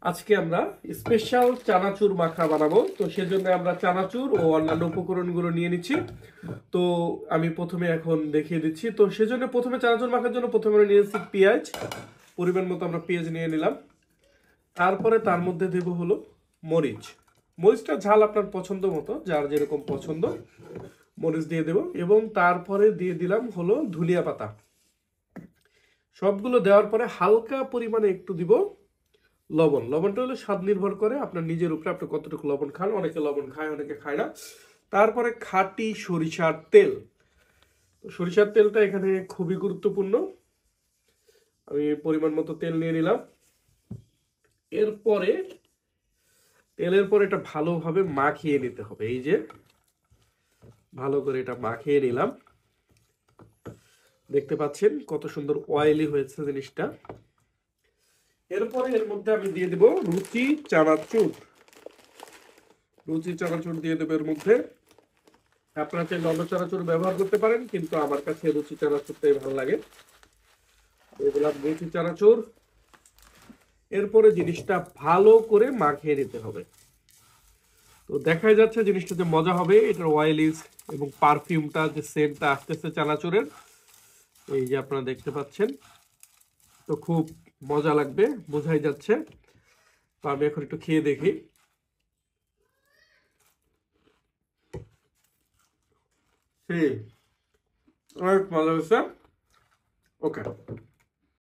আজকে আমরা স্পেশাল চানাচুর মাখা বানাবো। তো সেজন্য আমরা চানাচুর ও অন্যান্য উপকরণগুলো নিয়ে নিচ্ছি। তো আমি প্রথমে এখন দেখিয়ে দিচ্ছি। তো সেজন্য প্রথমে চানাচুর মাখার জন্য প্রথমে আমরা নিয়েছি পেঁয়াজ, পরিমাণ মতো আমরা পেঁয়াজ নিয়ে নিলাম। তারপরে তার মধ্যে দেব হলো মরিচ। মরিচটা ঝাল আপনার পছন্দ মতো, যার যেরকম পছন্দ মরিচ দিয়ে দেব। এবং তারপরে দিয়ে দিলাম হলো ধনিয়া পাতা। সবগুলো দেওয়ার পরে হালকা পরিমাণে একটু দিব লবণ। লবণটা হলো স্বাদ নির্ভর করে আপনার নিজের উপরে, আপনি কতটুকু লবণ খান। অনেকে লবণ খায়, অনেকে খায় না। তারপরে খাঁটি সরিষার তেল। সরিষার তেলটা এখানে খুবই গুরুত্বপূর্ণ। আমি পরিমাণ মতো তেল নিয়ে নিলাম। এরপরে তেলের পরে এটা ভালোভাবে মাখিয়ে নিতে হবে। এই যে ভালো করে এটা মাখিয়ে নিলাম। দেখতে পাচ্ছেন কত সুন্দর অয়েলি হয়েছে জিনিসটা। এরপরে এর মধ্যে আমি দিয়ে দেব রুচি চানাচুর। রুচি চানাচুর দিয়ে দেবো এর মধ্যে। আপনারা চাইলে অন্য চানাচুর ব্যবহার করতে পারেন, কিন্তু আমার কাছে রুচি চানাচুরটাই ভালো লাগে। এগুলাম রুচি চানাচুর। এরপরে জিনিসটা ভালো করে মাখিয়ে নিতে হবে। তো দেখাই যাচ্ছে জিনিসটা যে মজা হবে। এটার অয়েলিস এবং পারফিউমটা, যে সেন্টটা আসতেছে চানাচুরের, এই যে আপনারা দেখতে পাচ্ছেন। তো খুব মজা লাগবে, বোঝাই যাচ্ছে। তো আমি এখন একটু খেয়ে দেখি। অনেক মজা হয়েছে। ওকে।